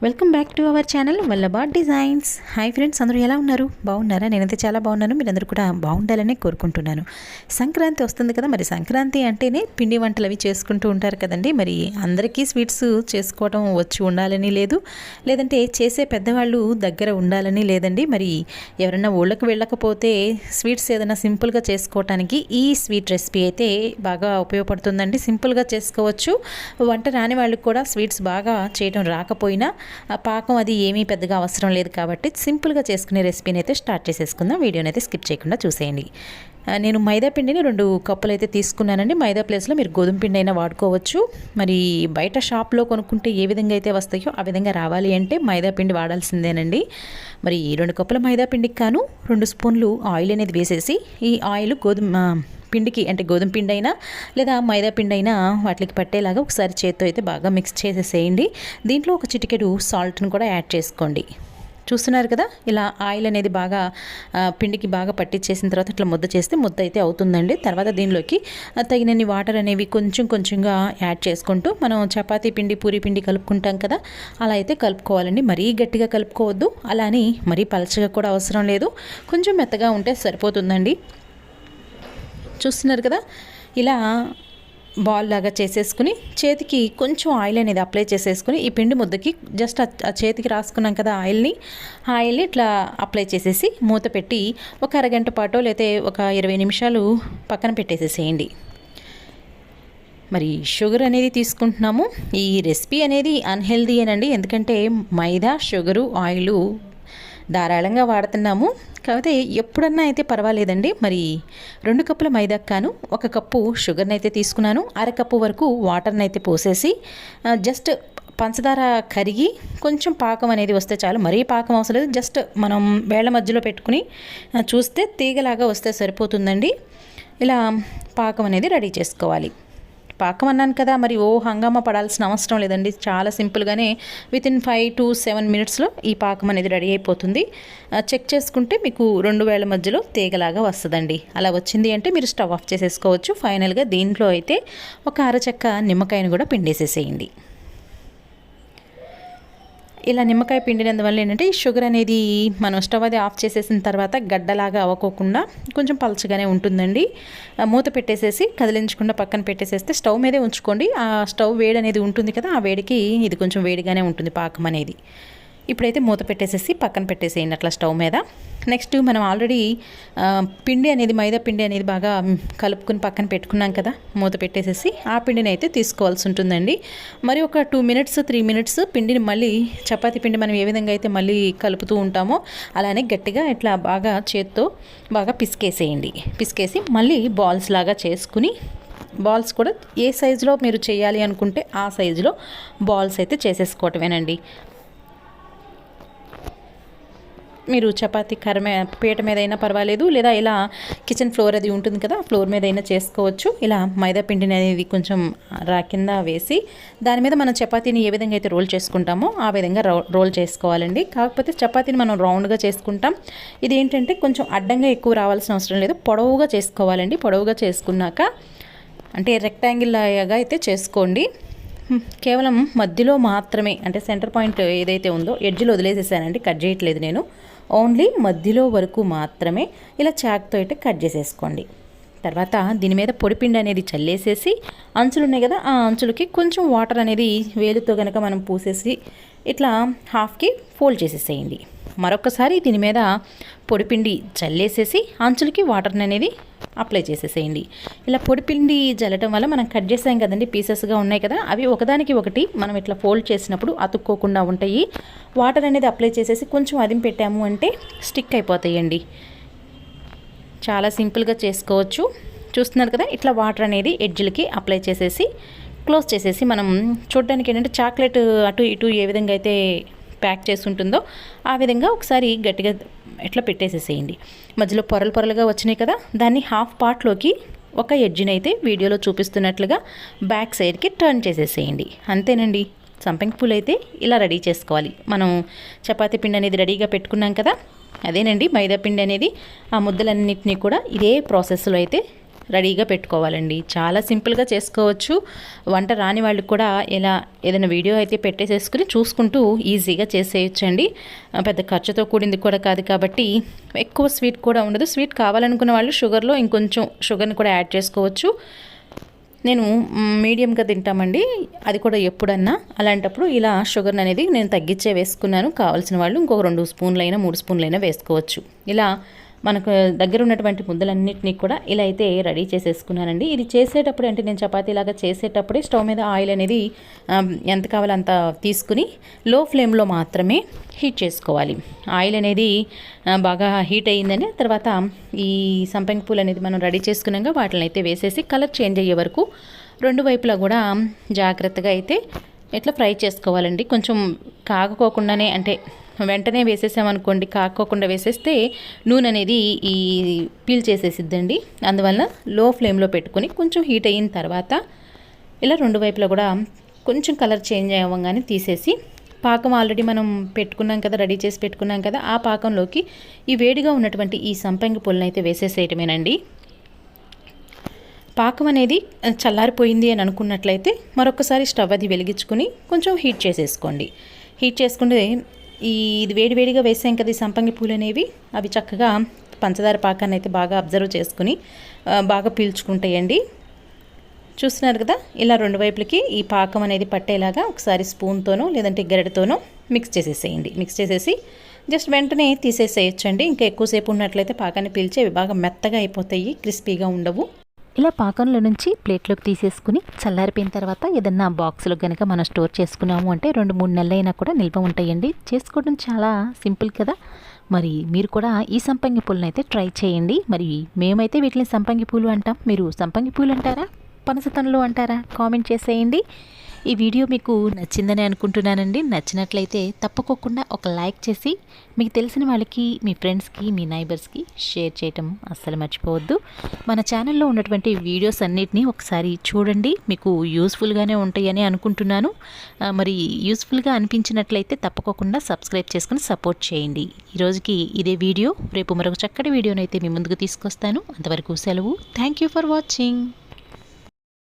Welcome back to our channel Vallabha Designs. Hi friends, అందరూ ఎలా ఉన్నారు? బాగున్నారా? నేనైతే చాలా బాగున్నాను. మీరందరూ కూడా బాగుండాలని కోరుకుంటున్నాను. సంక్రాంతి వస్తుంది కదా, మరి సంక్రాంతి అంటేనే పిండి వంటలు అవి చేసుకుంటూ ఉంటారు కదండి. మరి అందరికీ స్వీట్స్ చేసుకోవడం వచ్చి ఉండాలని లేదు, లేదంటే చేసే పెద్దవాళ్ళు దగ్గర ఉండాలని లేదండి. మరి ఎవరైనా ఊళ్ళకి వెళ్ళకపోతే స్వీట్స్ ఏదైనా సింపుల్గా చేసుకోవటానికి ఈ స్వీట్ రెసిపీ అయితే బాగా ఉపయోగపడుతుందండి. సింపుల్గా చేసుకోవచ్చు. వంట రాని వాళ్ళకి కూడా స్వీట్స్ బాగా చేయడం రాకపోయినా పాకం అది ఏమీ పెద్దగా అవసరం లేదు కాబట్టి సింపుల్గా చేసుకునే రెసిపీని అయితే స్టార్ట్ చేసేసుకుందాం. వీడియోని అయితే స్కిప్ చేయకుండా చూసేయండి. నేను మైదా పిండిని 2 కప్పులు అయితే తీసుకున్నానండి. మైదా ప్లేస్లో మీరు గోధుమ పిండి అయినా వాడుకోవచ్చు. మరి బయట షాప్లో కొనుక్కుంటే ఏ విధంగా అయితే వస్తాయో ఆ విధంగా రావాలి అంటే మైదా పిండి వాడాల్సిందేనండి. మరి 2 కప్పుల మైదా పిండికి కాను 2 స్పూన్లు ఆయిల్ అనేది వేసేసి, ఈ ఆయిల్ పిండికి అంటే గోధుమ పిండి అయినా లేదా మైదా పిండి అయినా వాటికి పట్టేలాగా ఒకసారి చేత్తో అయితే బాగా మిక్స్ చేసేసేయండి. దీంట్లో ఒక చిటికెడు సాల్ట్ని కూడా యాడ్ చేసుకోండి. చూస్తున్నారు కదా, ఇలా ఆయిల్ అనేది బాగా పిండికి బాగా పట్టించేసిన తర్వాత ఇట్లా ముద్ద చేస్తే ముద్ద అయితే అవుతుందండి. తర్వాత దీనిలోకి తగినన్ని వాటర్ అనేవి కొంచెం కొంచెంగా యాడ్ చేసుకుంటూ మనం చపాతీ పిండి పూరి పిండి కలుపుకుంటాం కదా, అలా అయితే కలుపుకోవాలండి. మరీ గట్టిగా కలుపుకోవద్దు, అలా అని మరీ పలచగా కూడా అవసరం లేదు. కొంచెం మెత్తగా ఉంటే సరిపోతుందండి. చూస్తున్నారు కదా, ఇలా బాల్ లాగా చేసేసుకుని చేతికి కొంచెం ఆయిల్ అనేది అప్లై చేసేసుకుని ఈ పిండి ముద్దకి జస్ట్ ఆ చేతికి రాసుకున్నాం కదా ఆయిల్ని ఇట్లా అప్లై చేసేసి మూత పెట్టి ఒక అరగంట పాటు లేతే ఒక 20 నిమిషాలు పక్కన పెట్టేసేసేయండి. మరి షుగర్ అనేది తీసుకుంటున్నాము. ఈ రెసిపీ అనేది అన్హెల్దీ అనండి, ఎందుకంటే మైదా, షుగరు, ఆయిలు ధారాళంగా వాడుతున్నాము. కాకపోతే ఎప్పుడన్నా అయితే పర్వాలేదండి. మరి 2 కప్పుల మైదాకు కాను 1 కప్పు షుగర్ని అయితే తీసుకున్నాను. అరకప్పు వరకు వాటర్ని అయితే పోసేసి జస్ట్ పంచదార కరిగి కొంచెం పాకం అనేది వస్తే చాలు. మరీ పాకం అవసరం లేదు, జస్ట్ మనం వేళ్ల మధ్యలో పెట్టుకుని చూస్తే తీగలాగా వస్తే సరిపోతుందండి. ఇలా పాకం అనేది రెడీ చేసుకోవాలి. పాకం అన్నాను కదా, మరి హంగామా పడాల్సిన అవసరం లేదండి. చాలా సింపుల్గానే వితిన్ 5 to 7 మినిట్స్లో ఈ పాకం అనేది రెడీ అయిపోతుంది. చెక్ చేసుకుంటే మీకు 2 వేళ్ల మధ్యలో తీగలాగా వస్తుందండి. అలా వచ్చింది అంటే మీరు స్టవ్ ఆఫ్ చేసేసుకోవచ్చు. ఫైనల్గా దీంట్లో అయితే ఒక అరచెక్క నిమ్మకాయను కూడా పిండేసేసేయండి. ఇలా నిమ్మకాయ పిండినందువల్ల ఏంటంటే ఈ షుగర్ అనేది మనం స్టవ్ అది ఆఫ్ చేసేసిన తర్వాత గడ్డలాగా అవ్వకోకుండా కొంచెం పలచగానే ఉంటుందండి. మూత పెట్టేసేసి కదిలించకుండా పక్కన పెట్టేసేస్తే స్టవ్ మీదే ఉంచుకోండి. ఆ స్టవ్ వేడి అనేది ఉంటుంది కదా, ఆ వేడికి ఇది కొంచెం వేడిగానే ఉంటుంది పాకం అనేది. ఇప్పుడైతే మూత పెట్టేసేసి పక్కన పెట్టేసేయండి అట్లా స్టవ్ మీద. నెక్స్ట్ మనం ఆల్రెడీ పిండి అనేది మైదా పిండి అనేది బాగా కలుపుకుని పక్కన పెట్టుకున్నాం కదా, మూత పెట్టేసేసి ఆ పిండిని అయితే తీసుకోవాల్సి ఉంటుందండి. మరి ఒక 2 minutes 3 minutes పిండిని మళ్ళీ చపాతీ పిండి మనం ఏ విధంగా అయితే మళ్ళీ కలుపుతూ ఉంటామో అలానే గట్టిగా ఇట్లా బాగా చేత్తో బాగా పిసికేసేయండి. పిసికేసి మళ్ళీ బాల్స్ లాగా చేసుకుని బాల్స్ కూడా ఏ సైజులో మీరు చేయాలి అనుకుంటే ఆ సైజులో బాల్స్ అయితే చేసేసుకోవటమేనండి. మీరు చపాతీ పీట మీద అయినా పర్వాలేదు, లేదా ఇలా కిచెన్ ఫ్లోర్ అది ఉంటుంది కదా, ఫ్లోర్ మీద అయినా చేసుకోవచ్చు. ఇలా మైదా పిండిని అనేది కొంచెం కింద వేసి దాని మీద మనం చపాతీని ఏ విధంగా అయితే రోల్ చేసుకుంటామో ఆ విధంగా రోల్ చేసుకోవాలండి. కాకపోతే చపాతీని మనం రౌండ్గా చేసుకుంటాం. ఇది ఏంటంటే కొంచెం అడ్డంగా ఎక్కువ రావాల్సిన అవసరం లేదు, పొడవుగా చేసుకోవాలండి. పొడవుగా చేసుకున్నాక అంటే రెక్టాంగిల్ లాగా అయితే చేసుకోండి. కేవలం మధ్యలో మాత్రమే, అంటే సెంటర్ పాయింట్ ఏదైతే ఉందో ఎడ్జ్లో వదిలేసేసానండి, కట్ చేయట్లేదు నేను. ఓన్లీ మధ్యలో వరకు మాత్రమే ఇలా చాక్తో అయితే కట్ చేసేసుకోండి. తర్వాత దీని మీద పొడిపిండి అనేది చల్లేసేసి అంచులు ఉన్నాయి కదా, ఆ అంచులకి కొంచెం వాటర్ అనేది వేలుతో కనుక మనం పూసేసి ఇట్లా హాఫ్కి ఫోల్డ్ చేసేసేయండి. మరొకసారి దీని మీద పొడిపిండి చల్లేసేసి అంచులకి వాటర్ అనేది అప్లై చేసేసేయండి. ఇలా పొడిపిండి జల్లటం వల్ల మనం కట్ చేసాం కదండి, పీసెస్గా ఉన్నాయి కదా, అవి ఒకదానికి ఒకటి మనం ఇట్లా ఫోల్డ్ చేసినప్పుడు అతుక్కోకుండా ఉంటాయి. వాటర్ అనేది అప్లై చేసేసి కొంచెం అదిం పెట్టాము అంటే స్టిక్ అయిపోతాయండి. చాలా సింపుల్గా చేసుకోవచ్చు. చూస్తున్నారు కదా, ఇట్లా వాటర్ అనేది ఎడ్జ్లకి అప్లై చేసేసి క్లోజ్ చేసేసి మనం చూడడానికి ఏంటంటే చాక్లెట్ అటు ఇటు ఏ విధంగా అయితే ప్యాక్ చేసి ఉంటుందో ఆ విధంగా ఒకసారి గట్టిగా ఇట్లా పెట్టేసేసేయండి. మధ్యలో పొరలుగా వచ్చినాయి కదా, దాన్ని హాఫ్ పార్ట్లోకి ఒక ఎడ్జ్ని అయితే వీడియోలో చూపిస్తున్నట్లుగా బ్యాక్ సైడ్కి టర్న్ చేసేసేయండి. అంతేనండి, సంపెంగ పూలు అయితే ఇలా రెడీ చేసుకోవాలి. మనం చపాతీ పిండి అనేది రెడీగా పెట్టుకున్నాం కదా, అదేనండి మైదా పిండి అనేది. ఆ ముద్దలన్నింటినీ కూడా ఇదే ప్రాసెస్లో అయితే రెడీగా పెట్టుకోవాలండి. చాలా సింపుల్గా చేసుకోవచ్చు. వంట రాని వాళ్ళకి కూడా ఇలా ఏదైనా వీడియో అయితే పెట్టేసేసుకుని చూసుకుంటూ ఈజీగా చేసేయచ్చండి. పెద్ద ఖర్చుతో కూడింది కూడా కాదు కాబట్టి ఎక్కువ స్వీట్ కూడా ఉండదు. స్వీట్ కావాలనుకున్న వాళ్ళు షుగర్లో ఇంకొంచెం షుగర్ని కూడా యాడ్ చేసుకోవచ్చు. నేను మీడియంగా తింటామండి, అది కూడా ఎప్పుడన్నా. అలాంటప్పుడు ఇలా షుగర్ అనేది నేను తగ్గించే వేసుకున్నాను. కావాల్సిన వాళ్ళు ఇంకొక 2 స్పూన్లైనా 3 స్పూన్లైనా వేసుకోవచ్చు. ఇలా మనకు దగ్గర ఉన్నటువంటి ముద్దలన్నింటినీ కూడా ఇలా అయితే రెడీ చేసేసుకున్నానండి. ఇది చేసేటప్పుడు అంటే నేను చపాతీలాగా చేసేటప్పుడే స్టవ్ మీద ఆయిల్ అనేది ఎంత కావాలో అంత తీసుకుని లో ఫ్లేమ్లో మాత్రమే హీట్ చేసుకోవాలి. ఆయిల్ అనేది బాగా హీట్ అయ్యిందని తర్వాత ఈ సంపంగి పూలు అనేది మనం రెడీ చేసుకున్నాక వాటిని అయితే వేసేసి కలర్ చేంజ్ అయ్యే వరకు 2 వైపులా కూడా జాగ్రత్తగా అయితే ఇట్లా ఫ్రై చేసుకోవాలండి. కొంచెం కాగకోకుండానే అంటే వెంటనే వేసేసామనుకోండి, కాకోకుండా వేసేస్తే నూనె అనేది ఈ పీల్ చేసేసిద్దండి. అందువల్ల లో ఫ్లేమ్లో పెట్టుకొని కొంచెం హీట్ అయిన తర్వాత ఇలా 2 వైపులా కూడా కొంచెం కలర్ చేంజ్ అవ్వగానే తీసేసి పాకం ఆల్రెడీ మనం పెట్టుకున్నాం కదా, రెడీ చేసి పెట్టుకున్నాం కదా, ఆ పాకంలోకి ఈ వేడిగా ఉన్నటువంటి ఈ సంపంగి పూలను అయితే వేసేసేయటమేనండి. పాకం అనేది చల్లారిపోయింది అని అనుకున్నట్లయితే మరొకసారి స్టవ్ అది వెలిగించుకొని కొంచెం హీట్ చేసేసుకోండి. హీట్ చేసుకుంటే ఇది వేడివేడిగా వేసాం కదా ఈ సంపంగి పూలు అనేవి, అవి చక్కగా పంచదార పాకాన్ని అయితే బాగా అబ్జర్వ్ చేసుకుని బాగా పీల్చుకుంటాయండి. చూస్తున్నారు కదా, ఇలా 2 వైపులకి ఈ పాకం అనేది పట్టేలాగా ఒకసారి స్పూన్తోనో లేదంటే గరిటెతోనో మిక్స్ చేసేసేయండి. మిక్స్ చేసేసి జస్ట్ వెంటనే తీసేసేయచ్చండి. ఇంకా ఎక్కువసేపు ఉన్నట్లయితే పాకాన్ని పీల్చి అవి బాగా మెత్తగా అయిపోతాయి, క్రిస్పీగా ఉండవు. ఇలా పాకంలో నుంచి ప్లేట్లోకి తీసేసుకుని చల్లారిపోయిన తర్వాత ఏదన్నా బాక్స్లో కనుక మనం స్టోర్ చేసుకున్నాము అంటే 2-3 నెలలైనా కూడా నిల్వ ఉంటాయండి. చేసుకోవడం చాలా సింపుల్ కదా. మరి మీరు కూడా ఈ సంపంగి పూలను అయితే ట్రై చేయండి. మరి మేమైతే వీటిని సంపంగి పూలు అంటాం, మీరు సంపంగి పూలు అంటారా, పనసతనులు అంటారా? కామెంట్ చేసేయండి. ఈ వీడియో మీకు నచ్చిందని అనుకుంటున్నానండి. నచ్చినట్లయితే తప్పకోకుండా ఒక లైక్ చేసి మీకు తెలిసిన వాళ్ళకి, మీ ఫ్రెండ్స్కి, మీ నైబర్స్కి షేర్ చేయటం అస్సలు మర్చిపోవద్దు. మన ఛానల్లో ఉన్నటువంటి వీడియోస్ అన్నిటినీ ఒకసారి చూడండి, మీకు యూస్ఫుల్గానే ఉంటాయని అనుకుంటున్నాను. మరి యూస్ఫుల్గా అనిపించినట్లయితే తప్పకోకుండా సబ్స్క్రైబ్ చేసుకుని సపోర్ట్ చేయండి. ఈరోజుకి ఇదే వీడియో. రేపు మరొక చక్కటి వీడియోనైతే మీ ముందుకు తీసుకొస్తాను. అంతవరకు సెలవు. Thank you for watching.